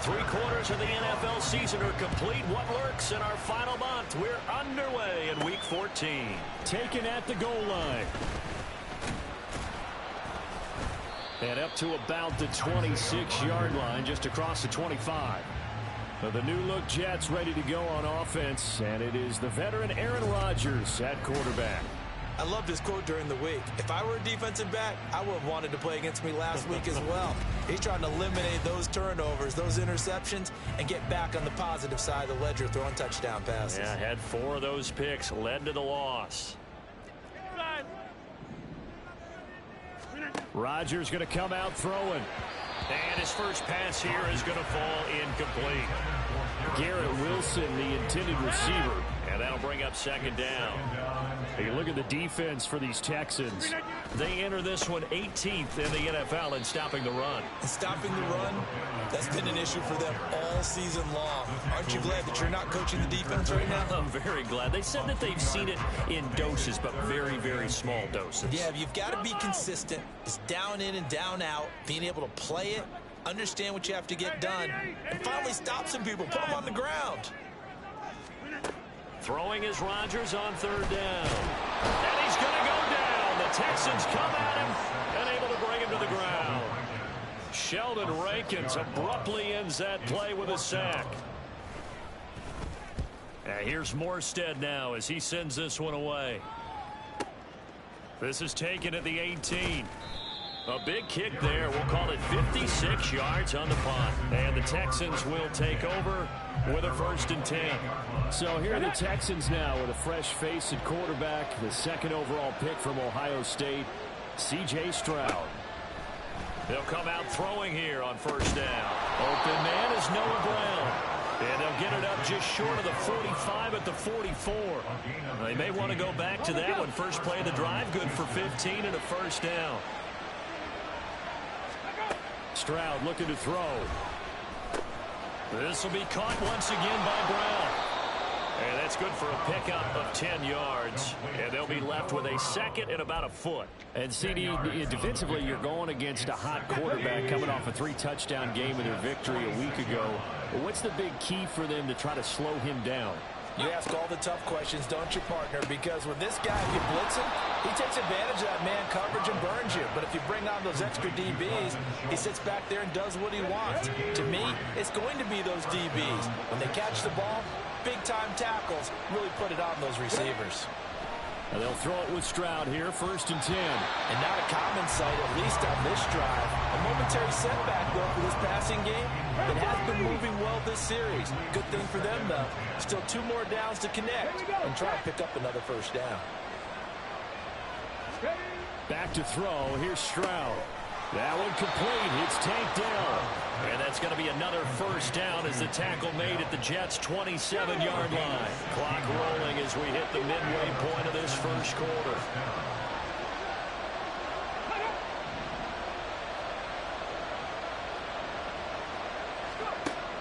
3/4 of the NFL season are complete. What lurks in our final month? We're underway in Week 14. Taken at the goal line. And up to about the 26-yard line, just across the 25. The new-look Jets ready to go on offense, and it is the veteran Aaron Rodgers at quarterback. I love this quote during the week. If I were a defensive back, I would have wanted to play against me last week as well. He's trying to eliminate those turnovers, those interceptions, and get back on the positive side of the ledger, throwing touchdown passes. Yeah, had 4 of those picks, led to the loss. Rodgers going to come out throwing. And his first pass here is going to fall incomplete. Garrett Wilson, the intended receiver. And that'll bring up second down. Hey, look at the defense for these Texans. They enter this one 18th in the NFL in stopping the run. And stopping the run, that's been an issue for them all season long. Aren't you glad that you're not coaching the defense right now? I'm very glad. They said that they've seen it in doses, but very, very small doses. Yeah, you've got to be consistent. It's down in and down out, being able to play it, understand what you have to get done, and finally stop some people, put them on the ground. Throwing is Rodgers on third down. And he's going to go down. The Texans come at him and able to bring him to the ground. Sheldon Rankins abruptly ends that play with a sack. Here's Morstead now as he sends this one away. This is taken at the 18. A big kick there. We'll call it 56 yards on the punt. And the Texans will take over with a 1st and 10. So here are the Texans now with a fresh face at quarterback. The 2nd overall pick from Ohio State, C.J. Stroud. They'll come out throwing here on 1st down. Open man is Noah Brown. And they'll get it up just short of the 45 at the 44. They may want to go back to that one. First play of the drive, good for 15 and a 1st down. Stroud looking to throw. This will be caught once again by Brown. And that's good for a pickup of 10 yards. And they'll be left with a 2nd and about a foot. And CD, defensively, you're going against a hot quarterback coming off a 3-touchdown game in their victory a week ago. What's the big key for them to try to slow him down? You ask all the tough questions, don't you, partner? Because with this guy, if you blitz him, he takes advantage of that man coverage and burns you. But if you bring on those extra DBs, he sits back there and does what he wants. To me, it's going to be those DBs. When they catch the ball, big-time tackles really put it on those receivers. And they'll throw it with Stroud here, 1st and 10. And not a common sight, at least on this drive. A momentary setback, though, for this passing game. It has been moving well this series. Good thing for them, though. Still 2 more downs to connect and try to pick up another 1st down. Back to throw. Here's Stroud. That one complete. It's tanked down. And that's going to be another 1st down as the tackle made at the Jets' 27-yard line. Clock rolling as we hit the midway point of this 1st quarter.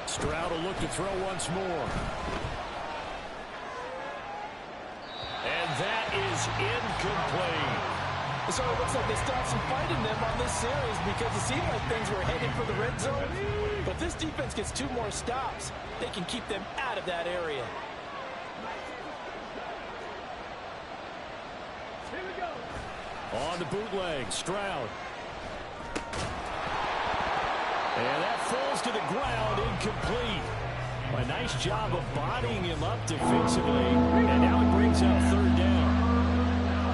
Stroud will look to throw once more. And that is incomplete. So it looks like they stopped some fight in them on this series because it seemed like things were headed for the red zone. But this defense gets 2 more stops. They can keep them out of that area. On the bootleg, Stroud. And that falls to the ground, incomplete. A nice job of bodying him up defensively. And now it brings out 3rd down.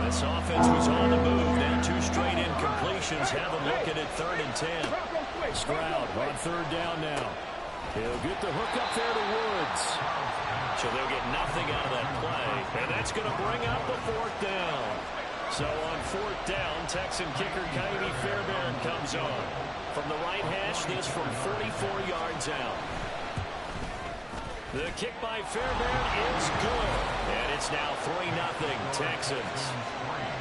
This offense was on the move. Now 2 straight incompletions have them looking at 3rd and 10. Stroud on 3rd down now. He'll get the hook up there to Woods. So they'll get nothing out of that play. And that's going to bring up the 4th down. So on 4th down, Texan kicker Ka'imi Fairbairn comes on. From the right hash, this from 44 yards out. The kick by Fairbairn is good. And it's now 3-0 Texans.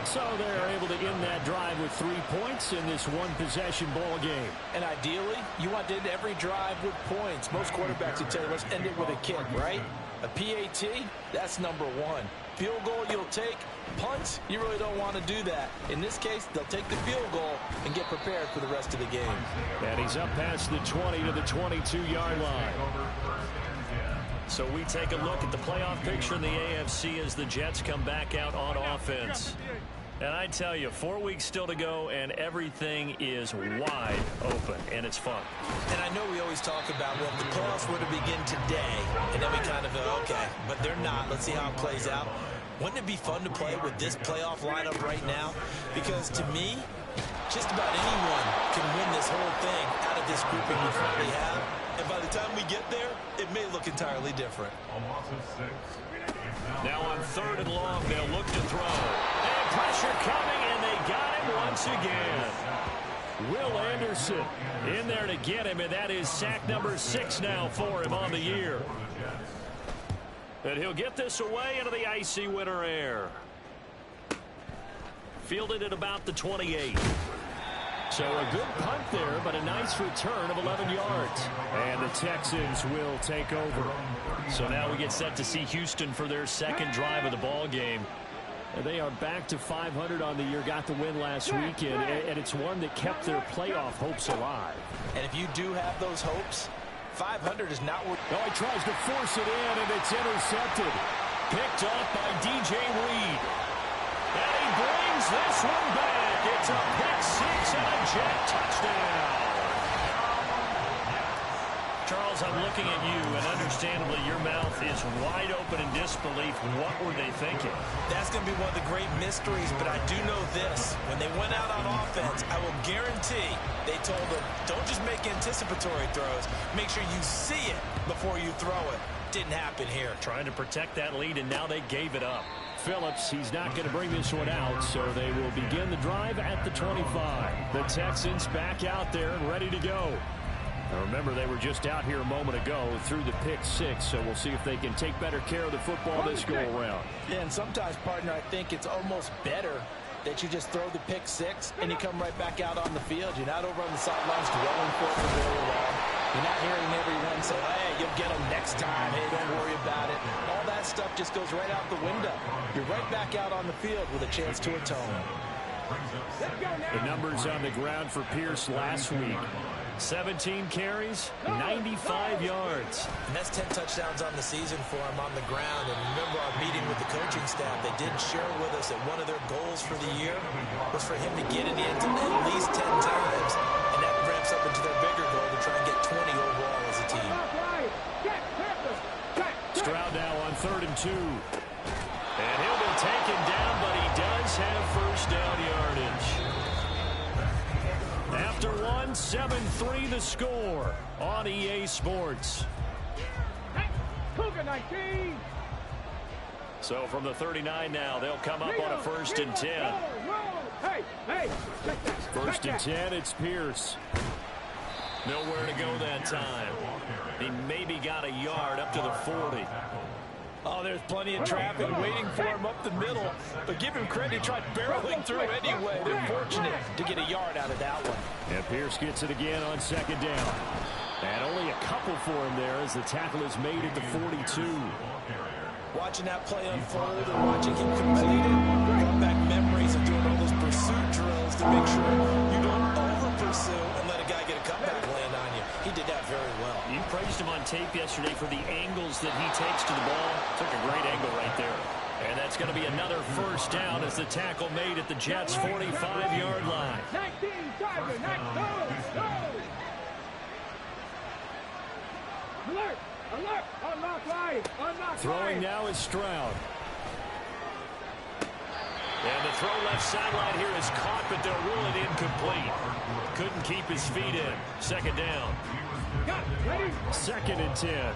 So they're able to end that drive with 3 points in this one-possession ball game. And ideally, you want to end every drive with points. Most quarterbacks would tell you, let's end it with a kick, right? A PAT, that's number 1. Field goal you'll take. Punts, you really don't want to do that. In this case, they'll take the field goal and get prepared for the rest of the game. And he's up past the 20 to the 22-yard line. So we take a look at the playoff picture in the AFC as the Jets come back out on offense. And I tell you, 4 weeks still to go, and everything is wide open, and it's fun. And I know we always talk about, well, if the playoffs were to begin today, and then we kind of go, okay, but they're not. Let's see how it plays out. Wouldn't it be fun to play with this playoff lineup right now? Because to me, just about anyone can win this whole thing out of this grouping we currently have. And by the time we get there, it may look entirely different. Now on 3rd and long, they'll look to throw. And pressure coming, and they got him once again. Will Anderson in there to get him, and that is sack number 6 now for him on the year. And he'll get this away into the icy winter air. Fielded at about the 28. So a good punt there, but a nice return of 11 yards. And the Texans will take over. So now we get set to see Houston for their second drive of the ball game. And they are back to 500 on the year, got the win last weekend, and it's one that kept their playoff hopes alive. And if you do have those hopes, 500 is not what... Oh, he tries to force it in, and it's intercepted. Picked off by DJ Reed. And he brings this one back. It's a pick 6 and a Jet touchdown. Charles, I'm looking at you, and understandably your mouth is wide open in disbelief. What were they thinking? That's going to be one of the great mysteries, but I do know this. When they went out on offense, I will guarantee they told them, don't just make anticipatory throws. Make sure you see it before you throw it. Didn't happen here. Trying to protect that lead, and now they gave it up. Phillips, he's not going to bring this one out, so they will begin the drive at the 25. The Texans back out there and ready to go. Now remember, they were just out here a moment ago through the pick 6, so we'll see if they can take better care of the football this go-around. Yeah, and sometimes, partner, I think it's almost better that you just throw the pick 6 and you come right back out on the field. You're not over on the sidelines dwelling for it for very long. You're not hearing everyone say, hey, you'll get them next time. Hey, don't worry about it. All that stuff just goes right out the window. You're right back out on the field with a chance to atone. The numbers on the ground for Pierce last week. 17 carries, 95 yards. And that's 10 touchdowns on the season for him on the ground. And remember our meeting with the coaching staff, they did share with us that one of their goals for the year was for him to get in the end zone at least 10 times. And that ramps up into their bigger goal to try and get 20 overall as a team. Stroud now on 3rd and 2. And he'll be taken down, but he does have first down yardage. After 7-3 the score on EA Sports. So from the 39 now, they'll come up on a 1st and 10. 1st and 10, it's Pierce. Nowhere to go that time. He maybe got a yard up to the 40. Oh, there's plenty of traffic waiting for him up the middle. But give him credit, he tried barreling through anyway. They're fortunate to get a yard out of that one. And Pierce gets it again on 2nd down. And only a couple for him there as the tackle is made at the 42. Watching that play unfold and watching him complete it, brought back memories of doing all those pursuit drills to make sure you don't over-pursue and let a guy get a comeback land on you. He did that very well. You praised him on tape yesterday for the angles that he takes to the ball. Took a great angle right there. And that's going to be another 1st down as the tackle made at the Jets' 45-yard line. 19, Tiger, go! Alert! Alert! Unlock right! Unlock Throwing now is Stroud. And the throw left sideline here is caught, but they'll rule it incomplete. Couldn't keep his feet in. 2nd down. Got it. Ready? 2nd and 10.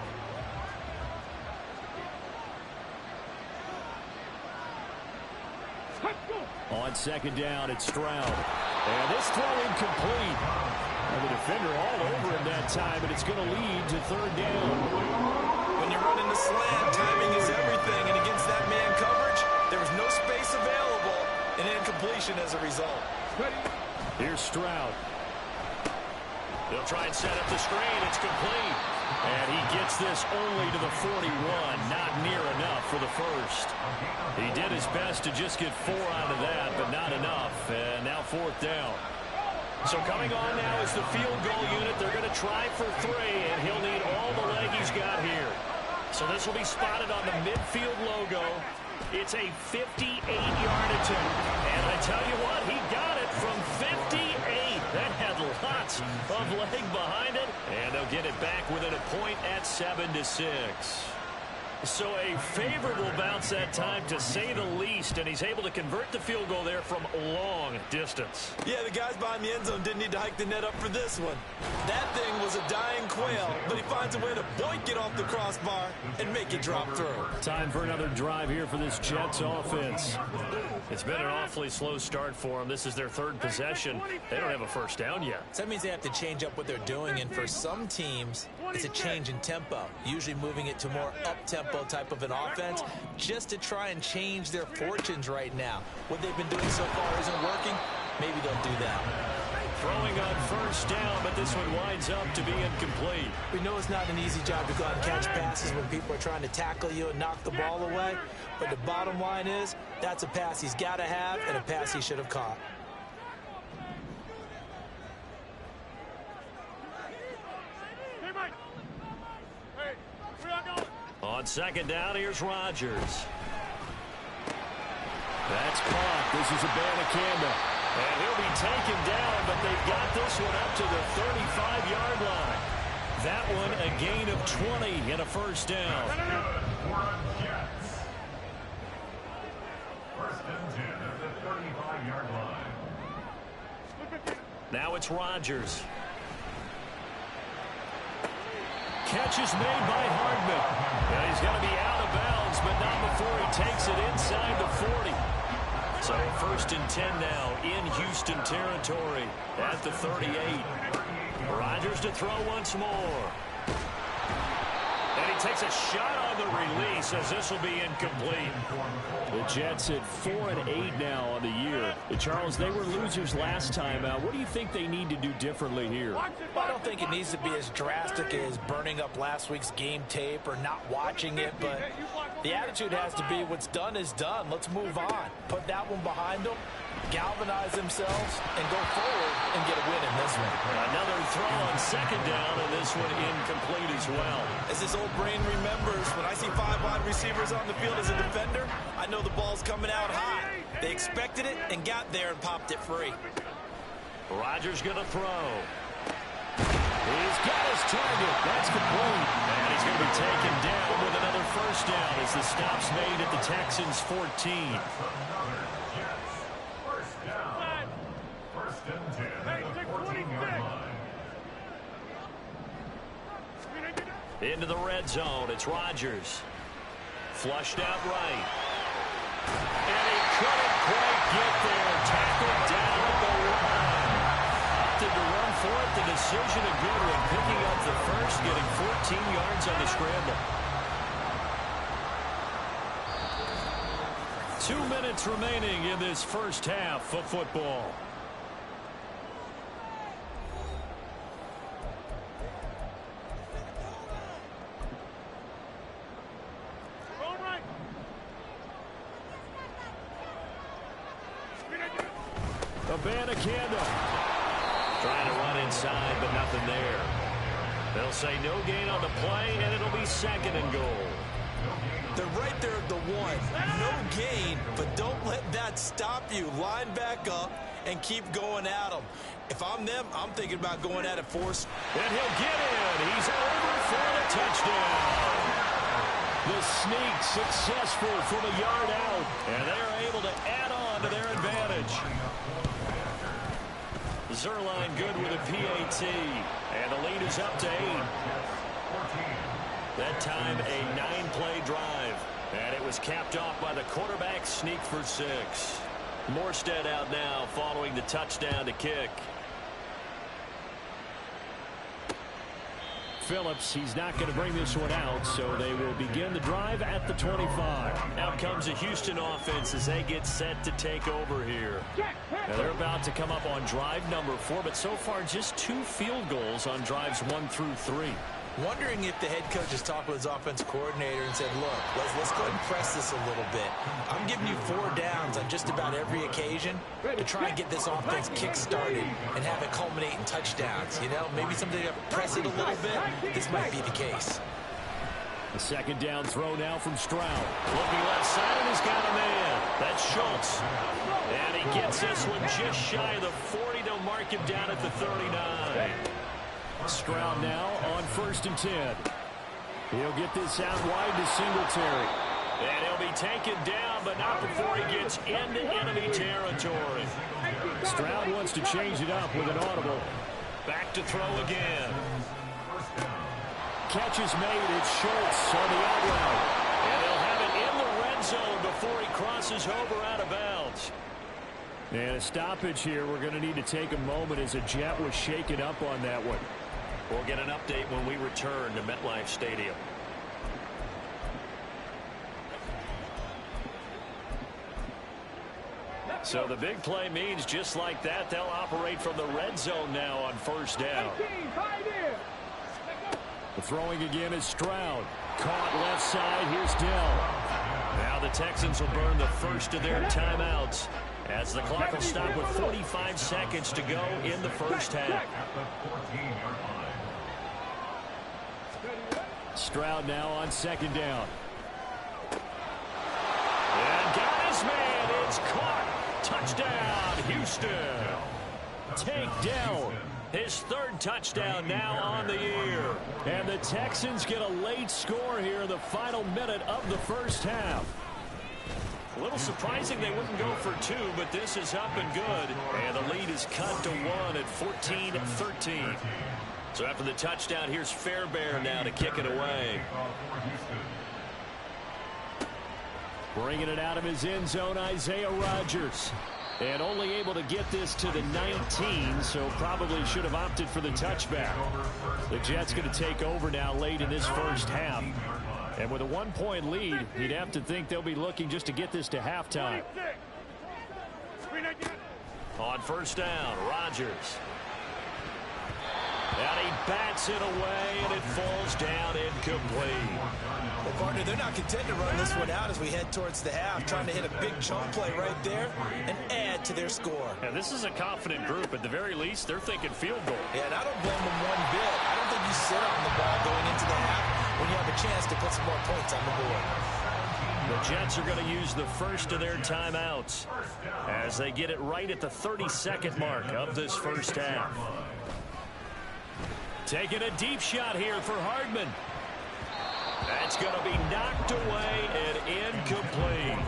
On 2nd down, it's Stroud. And this throw incomplete. And the defender all over him that time, and it's going to lead to 3rd down. When you're running the slant, timing is everything. And against that man coverage, there was no space available, and incompletion as a result. Here's Stroud. They'll try and set up the screen. It's complete. And he gets gets this only to the 41. Not near enough for the first. He did his best to just get 4 out of that, but not enough. And now 4th down. So coming on now is the field goal unit. They're going to try for 3, and he'll need all the leg he's got here. So this will be spotted on the midfield logo. It's a 58-yard attempt. And I tell you what, he got it from 58. That had lots of leg behind it. And they'll get it back within a point at 7-6. So a favorable bounce that time, to say the least, and he's able to convert the field goal there from long distance. Yeah, the guys behind the end zone didn't need to hike the net up for this one. That thing was a dying quail, but he finds a way to boink it off the crossbar and make it drop through. Time for another drive here for this Jets offense. It's been an awfully slow start for them. This is their 3rd possession. They don't have a first down yet. So that means they have to change up what they're doing, and for some teams, it's a change in tempo, usually moving it to more up-tempo type of an offense, just to try and change their fortunes right now. What they've been doing so far isn't working. Maybe they'll do that. Throwing on first down, but this one winds up to be incomplete. We know it's not an easy job to go out and catch passes when people are trying to tackle you and knock the ball away, but the bottom line is that's a pass he's got to have and a pass he should have caught. On 2nd down, here's Rodgers. That's caught. This is Abanikanda. And he'll be taken down, but they've got this one up to the 35-yard line. That one a gain of 20 and a first down. Now it's Rodgers. Catch is made by Hardman. And he's going to be out of bounds, but not before he takes it inside the 40. So 1st and 10 now in Houston territory at the 38. Rodgers to throw once more. And he takes a shot on the release, as this will be incomplete. The Jets at 4-8 now on the year. Charles, they were losers last time out. What do you think they need to do differently here? Well, I don't think it needs to be as drastic as burning up last week's game tape or not watching it, but the attitude has to be what's done is done. Let's move on. Put that one behind them, galvanize themselves, and go forward and get a win in this one. Another throw on 2nd down, and this one incomplete as well. As his old brain remembers, when I see 5 wide receivers on the field as a defender, I know the ball's coming out high. They expected it and got there and popped it free. Rodgers going to throw. He's got his target. That's complete. And he's going to be taken down with another first down as the stop's made at the Texans' 14. Into the red zone. It's Rodgers. Flushed out right. And he couldn't quite get there. Tackled down at the line. Opted to run for it. The decision a good one. Picking up the first, getting 14 yards on the scramble. 2 minutes remaining in this first half of football. Abanikanda trying to run inside, but nothing there. They'll say no gain on the play, and it'll be 2nd and goal. They're right there at the 1. No gain, but don't let that stop you. Line back up and keep going at them. If I'm them, I'm thinking about going at it force. And he'll get in. He's over for the touchdown. The sneak successful from a yard out. And they're able to add on to their advantage. Zerline good with a PAT. And the lead is up to 8. That time a 9-play drive. And it was capped off by the quarterback sneak for 6. Morstead out now following the touchdown to kick. Phillips, he's not going to bring this one out, so they will begin the drive at the 25. Out comes the Houston offense as they get set to take over here. Now they're about to come up on drive number 4, but so far just 2 field goals on drives 1 through 3. Wondering if the head coach has talked with his offensive coordinator and said, look, let's go ahead and press this a little bit. I'm giving you 4 downs on just about every occasion to try and get this offense kick-started and have it culminate in touchdowns. You know, maybe something to press it a little bit. This might be the case. The second down throw now from Stroud. Looking left side, and he's got a man. That's Schultz. And he gets this one just shy of the 40. They'll mark him down at the 39. Stroud now on 1st and 10. He'll get this out wide to Singletary. And he'll be taken down, but not before he gets into enemy territory. Stroud wants to change it up with an audible. Back to throw again. Catch is made. It's Schultz on the out route. And he'll have it in the red zone before he crosses over out of bounds. And a stoppage here. We're going to need to take a moment as a Jet was shaken up on that one. We'll get an update when we return to MetLife Stadium. So the big play means just like that, they'll operate from the red zone now on 1st down. The throwing again is Stroud. Caught left side. Here's Dell. Now the Texans will burn the first of their timeouts as the clock will stop with 45 seconds to go in the first half. Stroud now on 2nd down. And got his man. It's caught. Touchdown, Houston. Take down. His 3rd touchdown now on the year. And the Texans get a late score here in the final minute of the first half. A little surprising they wouldn't go for 2, but this is up and good. And the lead is cut to 1 at 14-13. So after the touchdown, here's Fairbairn now to kick it away. Bringing it out of his end zone, Isaiah Rodgers. And only able to get this to the 19, so probably should have opted for the touchback. The Jets going to take over now late in this first half. And with a 1-point lead, you'd have to think they'll be looking just to get this to halftime. On 1st down, Rodgers. And he bats it away, and it falls down incomplete. Well, partner, they're not content to run this one out as we head towards the half, trying to hit a big chunk play right there and add to their score. And this is a confident group. At the very least, they're thinking field goal. Yeah, and I don't blame them one bit. I don't think you sit on the ball going into the half when you have a chance to put some more points on the board. The Jets are going to use the first of their timeouts as they get it right at the 32nd mark of this first half. Taking a deep shot here for Hardman. That's going to be knocked away and incomplete.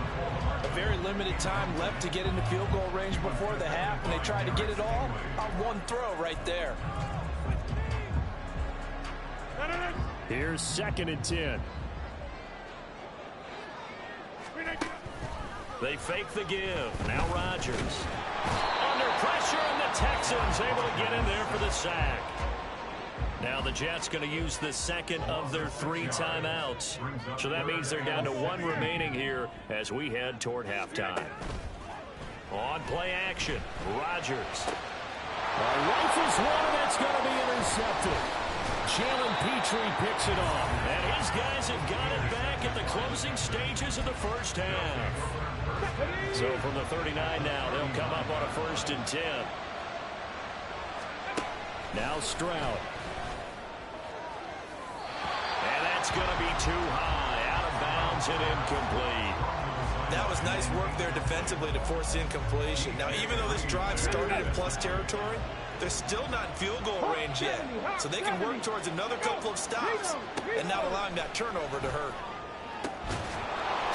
A very limited time left to get into field goal range before the half, and they tried to get it all on one throw right there. Here's 2nd and 10. They fake the give. Now Rodgers. Under pressure, and the Texans able to get in there for the sack. Now the Jets going to use the 2nd of their 3 timeouts. So that means they're down to 1 remaining here as we head toward halftime. On play action, Rodgers. Rifles one, and it's going to be intercepted. Jalen Petrie picks it off. And his guys have got it back at the closing stages of the first half. So from the 39 now, they'll come up on a 1st and 10. Now Stroud. And that's going to be too high, out of bounds and incomplete. That was nice work there defensively to force incompletion. Now, even though this drive started in plus territory, they're still not in field goal range yet. So they can work towards another couple of stops and not allowing that turnover to hurt.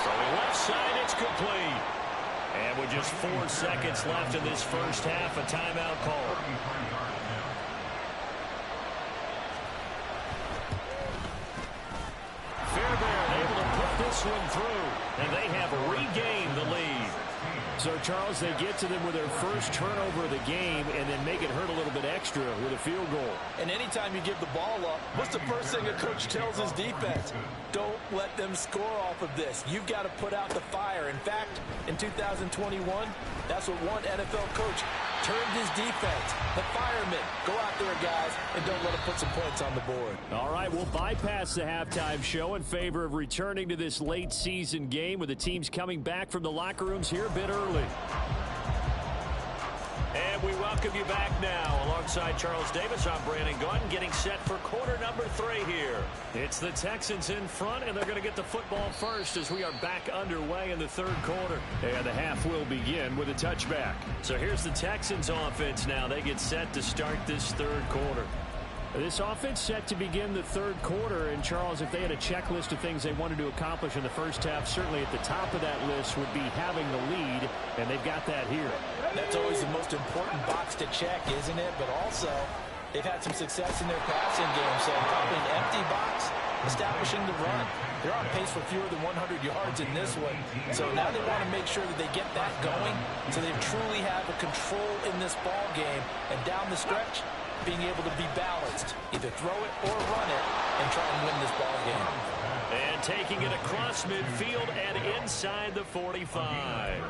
So left side, it's complete. And with just 4 seconds left in this first half, a timeout call. Fairbairn able to put this one through, and they have regained the lead. So, Charles, they get to them with their first turnover of the game and then make it hurt a little bit extra with a field goal. And anytime you give the ball up, what's the first thing a coach tells his defense? Don't let them score off of this. You've got to put out the fire. In fact, in 2021, that's what one NFL coach turned his defense. The firemen, go out there, guys, and don't let them put some points on the board. All right, we'll bypass the halftime show in favor of returning to this late season game with the teams coming back from the locker rooms here a bit early. And we welcome you back now. Alongside Charles Davis, I'm Brandon Gaudin, getting set for quarter number 3 here. It's the Texans in front, and they're going to get the football first as we are back underway in the third quarter. And the half will begin with a touchback. So here's the Texans offense now. They get set to start this third quarter. This offense set to begin the third quarter, and Charles, if they had a checklist of things they wanted to accomplish in the first half, certainly at the top of that list would be having the lead, and they've got that here. That's always the most important box to check, isn't it? But also, they've had some success in their passing game, so probably an empty box, establishing the run. They're on pace for fewer than 100 yards in this one, so now they want to make sure that they get that going so they truly have a control in this ball game, and down the stretch, being able to be balanced, either throw it or run it, and try and win this ball game. And taking it across midfield and inside the 45.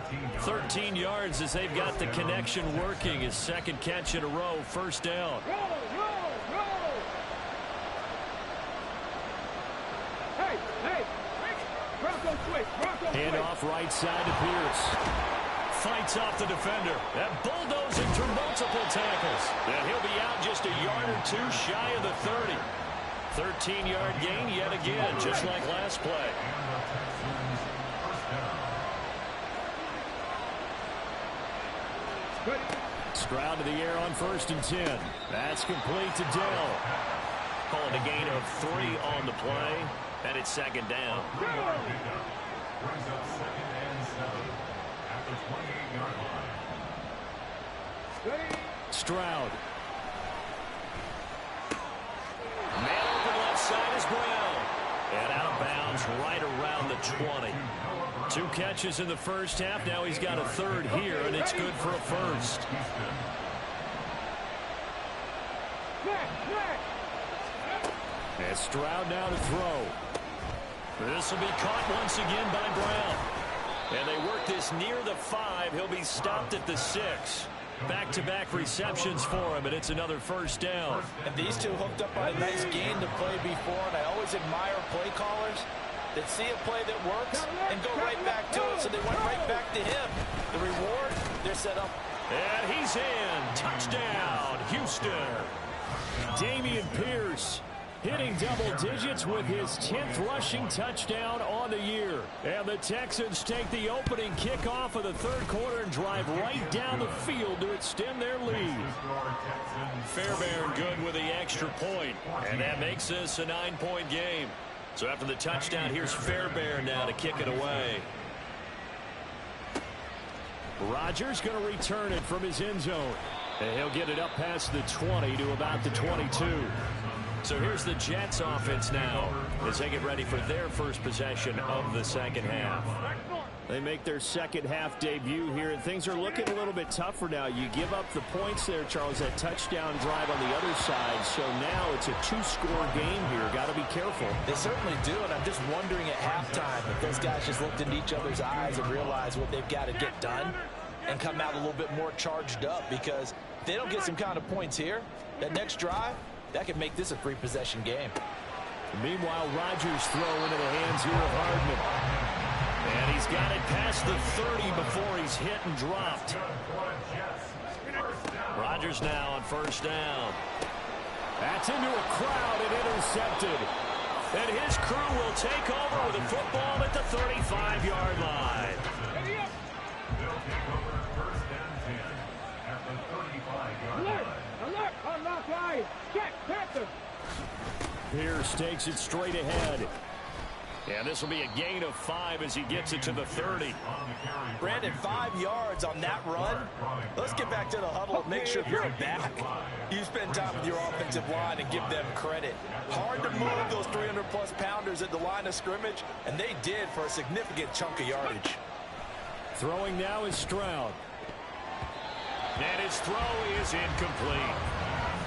13 yards as they've got the connection working. His second catch in a row, first down. Roll, roll, roll. Hey, Bronco switch, Bronco switch. Hand off right side to Pierce. Fights off the defender. That bulldozing through multiple tackles. And he'll be out just a yard or two shy of the 30. 13-yard gain yet again, just like last play. Stroud to the air on 1st and 10. That's complete to Dell. Calling a gain of 3 on the play. And it's second down. Stroud. Man open left side is Brown. And out of bounds right around the 20. 2 catches in the first half. Now he's got a third here, and it's good for a first. And Stroud now to throw. This will be caught once again by Brown. And they work this near the 5. He'll be stopped at the 6. Back-to-back receptions for him, and it's another first down. And these two hooked up on a nice gain to play before, and I always admire play callers that see a play that works and go right back to it, so they went right back to him. The reward, they're set up. And he's in. Touchdown, Houston. Dameon Pierce hitting double digits with his 10th rushing touchdown on the year. And the Texans take the opening kickoff of the third quarter and drive right down the field to extend their lead. Fairbairn good with the extra point. And that makes this a 9-point game. So after the touchdown, here's Fairbairn now to kick it away. Rodgers going to return it from his end zone. And he'll get it up past the 20 to about the 22. So here's the Jets offense now as they get ready for their first possession of the second half. They make their second half debut here, and things are looking a little bit tougher now. You give up the points there, Charles, that touchdown drive on the other side. So now it's a 2-score game here. Got to be careful. They certainly do, and I'm just wondering at halftime if those guys just looked into each other's eyes and realized what they've got to get done and come out a little bit more charged up, because if they don't get some kind of points here, that next drive, that could make this a 3-possession game. Meanwhile, Rodgers throw into the hands here of Hardman. And he's got it past the 30 before he's hit and dropped. Rodgers now on first down. That's into a crowd and intercepted. And his crew will take over with the football at the 35-yard line. Alert! Unlock line! Check! Panther! Pierce takes it straight ahead. And this will be a gain of 5 as he gets it to the 30. Brandon, 5 yards on that run. Let's get back to the huddle and make sure you're back. You spend time with your offensive line and give them credit. Hard to move those 300-plus pounders at the line of scrimmage, and they did for a significant chunk of yardage. Throwing now is Stroud. And his throw is incomplete.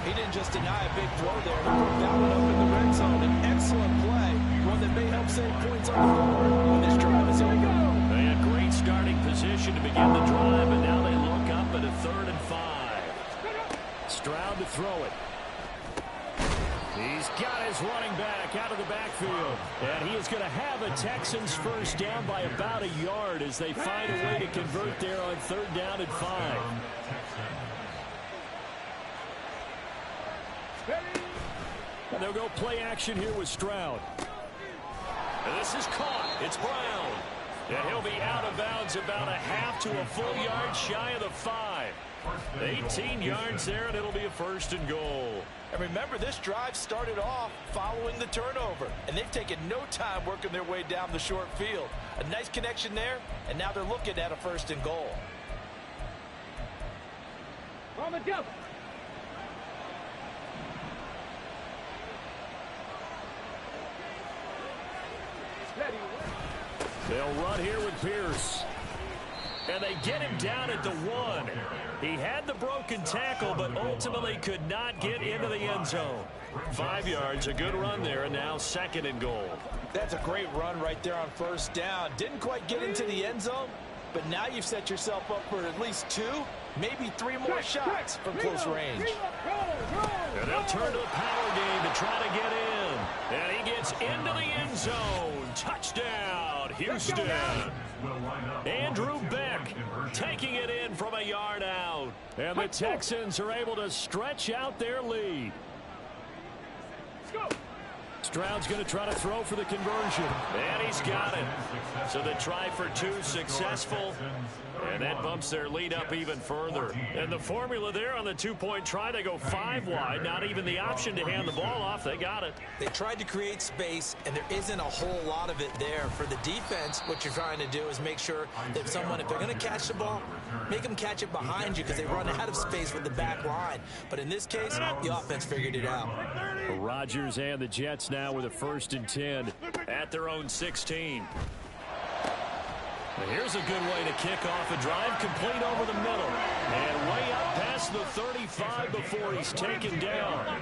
He didn't just deny a big throw there. He put that one up in the red zone. An excellent play, one that may help save points on the board when this drive is over. They had great starting position to begin the drive, and now they look up at a 3rd and 5. Stroud to throw it. He's got his running back out of the backfield. And he is going to have a Texans first down by about a yard as they find a way to convert there on 3rd down and 5. And they'll go play action here with Stroud. And this is caught. It's Brown. And he'll be out of bounds about a half to a full yard shy of the 5. 18 yards there, and it'll be a 1st and goal. And remember, this drive started off following the turnover, and they've taken no time working their way down the short field. A nice connection there, and now they're looking at a 1st and goal. On the double. They'll run here with Pierce. And they get him down at the 1. He had the broken tackle, but ultimately could not get into the end zone. 5 yards, a good run there, and now 2nd and goal. That's a great run right there on 1st down. Didn't quite get into the end zone, but now you've set yourself up for at least 2, maybe 3 more shots from close range. And they'll turn to the power game to try to get in. And he gets into the end zone. Touchdown, Houston. Andrew Beck taking it in from a yard out. And the Texans are able to stretch out their lead. Let's go. Stroud's going to try to throw for the conversion. And he's got it. So the try for 2 successful. And that bumps their lead up even further. And the formula there on the 2-point try, they go 5 wide. Not even the option to hand the ball off. They got it. They tried to create space, and there isn't a whole lot of it there. For the defense, what you're trying to do is make sure that someone, if they're going to catch the ball, make them catch it behind you because they run out of space with the back line. But in this case, the offense figured it out. Rodgers and the Jets now with a 1st and 10 at their own 16. Here's a good way to kick off a drive, complete over the middle. And way up past the 35 before he's taken down.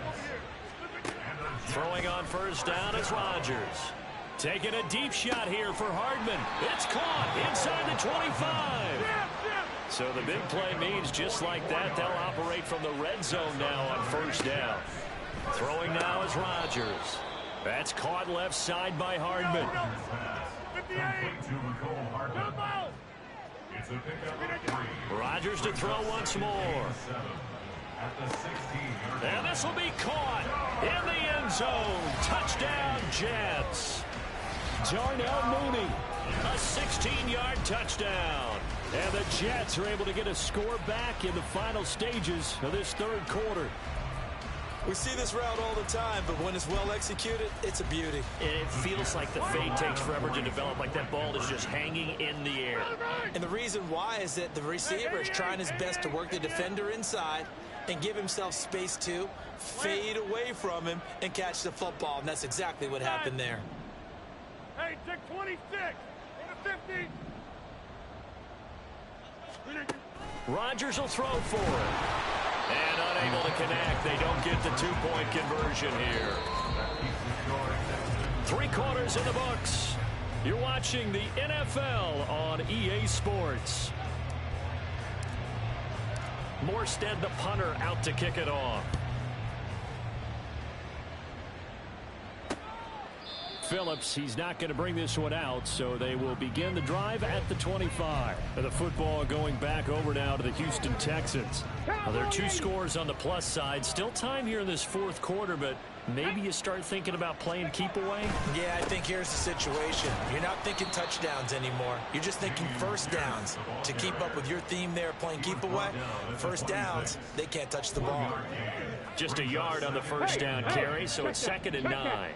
Throwing on 1st down is Rodgers. Taking a deep shot here for Hardman. It's caught inside the 25. So the big play means just like that, they'll operate from the red zone now on 1st down. Throwing now is Rodgers. That's caught left side by Hardman. Rodgers to throw once more. And this will be caught in the end zone. Touchdown, Jets. Darnell Mooney. A 16-yard touchdown. And the Jets are able to get a score back in the final stages of this 3rd quarter. We see this route all the time, but when it's well executed, it's a beauty. It feels like the fade takes forever to develop, like that ball is just hanging in the air. And the reason why is that the receiver is trying his best to work the defender inside and give himself space to fade away from him and catch the football, and that's exactly what happened there. Hey, take 26 in the 50. Rodgers will throw for it. And unable to connect. They don't get the 2-point conversion here. 3 quarters in the books. You're watching the NFL on EA Sports. Morstead, the punter, out to kick it off. Phillips, he's not going to bring this one out, so they will begin the drive at the 25. And the football going back over now to the Houston Texans. Well, there are 2 scores on the plus side. Still time here in this 4th quarter, but maybe you start thinking about playing keep away? Yeah, I think here's the situation. You're not thinking touchdowns anymore. You're just thinking 1st downs. To keep up with your theme there, playing keep away, 1st downs, they can't touch the ball. Just a yard on the 1st down carry, so it's 2nd and 9.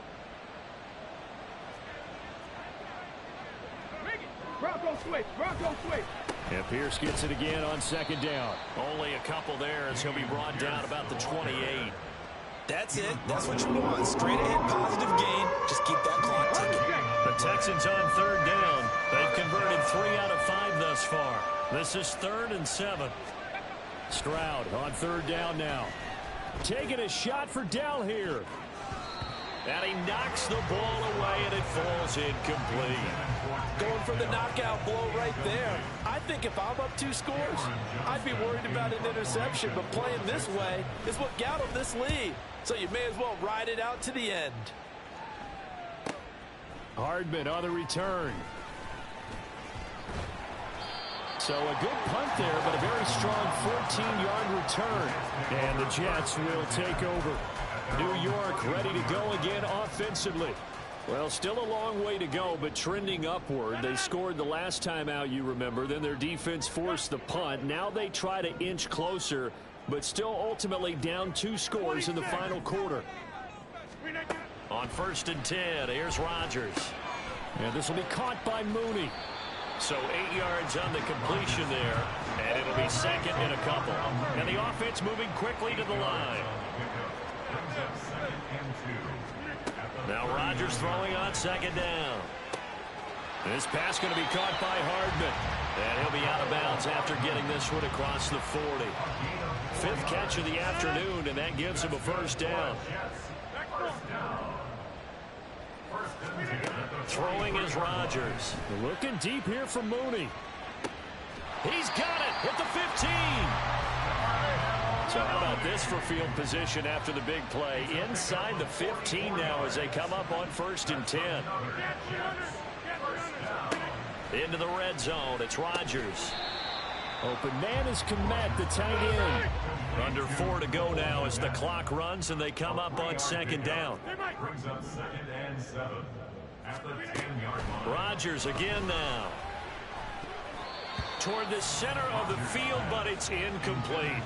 Bronco switch. Bronco switch. And Pierce gets it again on 2nd down. Only a couple there as he'll be brought down about the 28. That's it. That's what you want. Straight ahead, positive gain. Just keep that clock ticking. The Texans on 3rd down. They've converted 3 out of 5 thus far. This is 3rd and 7. Stroud on 3rd down now. Taking a shot for Dell here. And he knocks the ball away, and it falls incomplete. Going for the knockout blow right there. I think if I'm up 2 scores, I'd be worried about an interception, but playing this way is what got them this lead. So you may as well ride it out to the end. Hardman on the return. So a good punt there, but a very strong 14-yard return. And the Jets will take over. New York ready to go again offensively. Well, still a long way to go, but trending upward. They scored the last time out, you remember. Then their defense forced the punt. Now they try to inch closer, but still ultimately down 2 scores in the final quarter. On 1st and 10, here's Rodgers. And this will be caught by Mooney. So 8 yards on the completion there, and it'll be 2nd and a couple. And the offense moving quickly to the line. Now Rodgers throwing on 2nd down. This pass going to be caught by Hardman. And he'll be out of bounds after getting this one across the 40. 5th catch of the afternoon, and that gives him a 1st down. Throwing is Rodgers. Looking deep here for Mooney. He's got it at the 15. So how about this for field position after the big play? Inside the 15 now as they come up on 1st and 10. Into the red zone. It's Rodgers. Open man is Komet, the tight end. Under 4 to go now as the clock runs and they come up on 2nd down. Brings up 2nd and 7 at the 10-yard line. Rodgers again now. Toward the center of the field, but it's incomplete.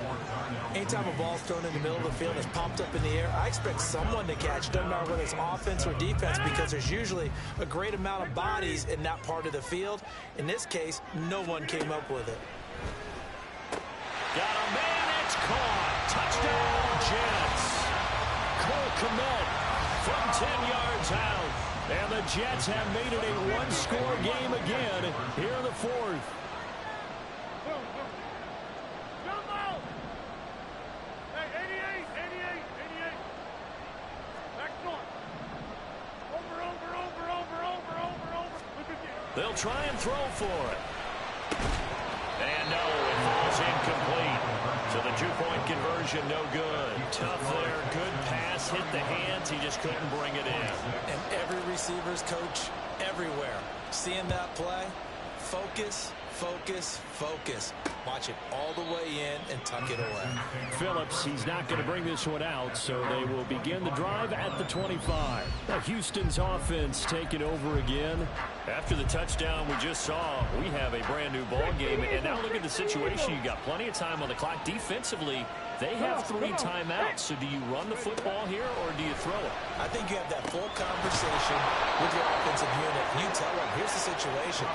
Anytime a ball's thrown in the middle of the field and is popped up in the air, I expect someone to catch. Doesn't matter whether it's offense or defense, because there's usually a great amount of bodies in that part of the field. In this case, no one came up with it. Got a man, it's caught. Touchdown, Jets. Cole Komet from 10 yards out. And the Jets have made it a 1-score game again here in the 4th. They'll try and throw for it. And no, it falls incomplete. So the 2-point conversion, no good. Tough there, good pass, hit the hands, he just couldn't bring it in. And every receiver's coach everywhere. Seeing that play, focus, focus, focus. Watch it all the way in and tuck it away. Phillips, he's not going to bring this one out, so they will begin the drive at the 25. Now Houston's offense taking over again. After the touchdown we just saw, we have a brand new ball game. And now look at the situation. You got plenty of time on the clock. Defensively, they have 3 timeouts. So do you run the football here or do you throw it? I think you have that full conversation with your offensive unit. You tell them, here's the situation.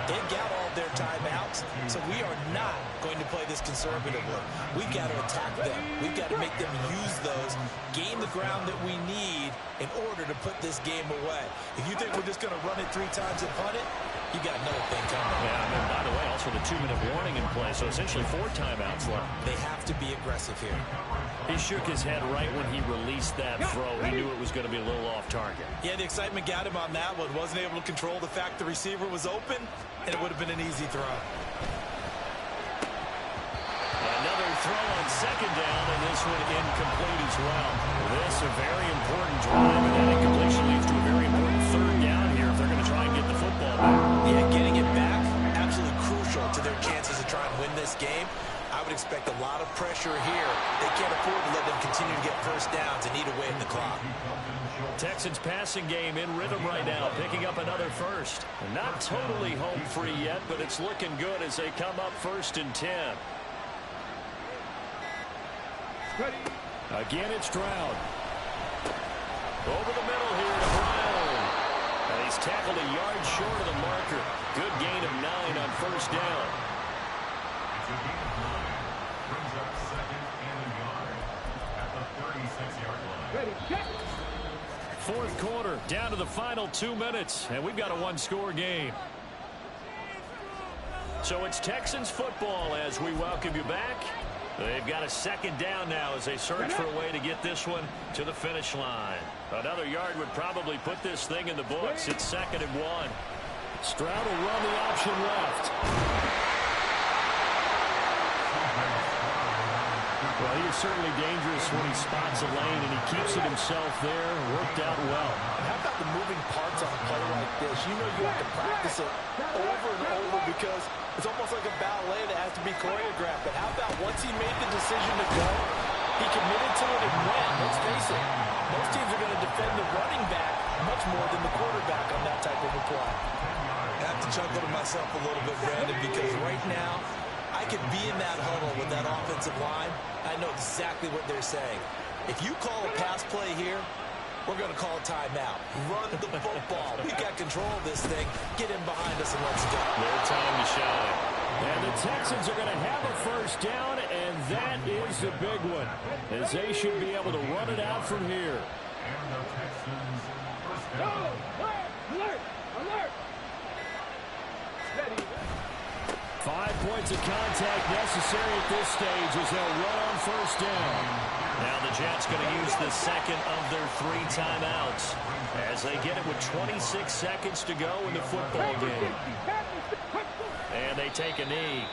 They've got all their timeouts, so we are not going to play this conservatively. We've got to attack them. We've got to make them use those, gain the ground that we need in order to put this game away. If you think we're just going to run it 3 times and punt it, you got another thing coming. Yeah, and by the way, also the 2-minute warning in play, so essentially 4 timeouts left. They have to be aggressive here. He shook his head right when he released that throw. He knew it was going to be a little off target. Yeah, the excitement got him on that one. Wasn't able to control the fact the receiver was open, and it would have been an easy throw. Another throw on 2nd down, and this one incomplete as well. This a very important drive, and that incompletion leads to a very important 3rd down here if they're going to try and get the football back. Yeah, getting it back, absolutely crucial to their chances to try and win this game. I would expect a lot of pressure here. They can't afford to let them continue to get 1st downs and eat away at the clock. Texans passing game in rhythm right now, picking up another 1st. Not totally home free yet, but it's looking good as they come up 1st and 10. Again, it's Stroud. Over the middle here to Brown. And he's tackled a yard short of the marker. Good gain of 9 on 1st down. Brings up 2nd and a yard at the 36-yard line. 4th quarter, down to the final 2 minutes, and we've got a 1-score game. So it's Texans football as we welcome you back. They've got a second down now as they search for a way to get this one to the finish line. Another yard would probably put this thing in the books. It's 2nd and 1. Stroud will run the option left. Well, he is certainly dangerous when he spots a lane, and he keeps it himself there. Worked out well. And how about the moving parts on a play like this? You know you have to practice it over and over because it's almost like a ballet that has to be choreographed. But how about once he made the decision to go, he committed to it and went. Let's face it, most teams are going to defend the running back much more than the quarterback on that type of a play. I have to chuckle to myself a little bit, Brandon, because right now I could be in that huddle with that offensive line. I know exactly what they're saying. If you call a pass play here, we're going to call a timeout. Run the football. We've got control of this thing. Get in behind us and let's go. No time to shine. And the Texans are going to have a first down, and that is a big one, as they should be able to run it out from here. And the Texans first down. Alert! Alert! Steady. 5 points of contact necessary at this stage as they'll run on first down. Now the Jets going to use the second of their 3 timeouts as they get it with 26 seconds to go in the football game. And they take a knee.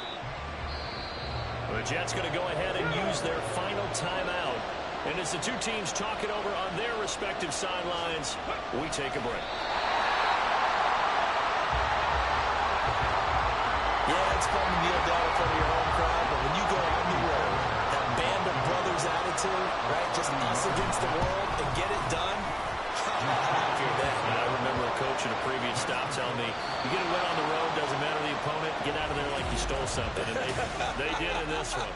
The Jets going to go ahead and use their final timeout. And as the two teams talk it over on their respective sidelines, we take a break. Yeah, it's fun to kneel down in front of your home crowd, but when you go on the road, that band of brothers attitude, right, just us against the world and get it done, I'm happier than. I remember a coach in a previous stop telling me, you get a win on the road, doesn't matter the opponent, get out of there like you stole something. And they did in this one.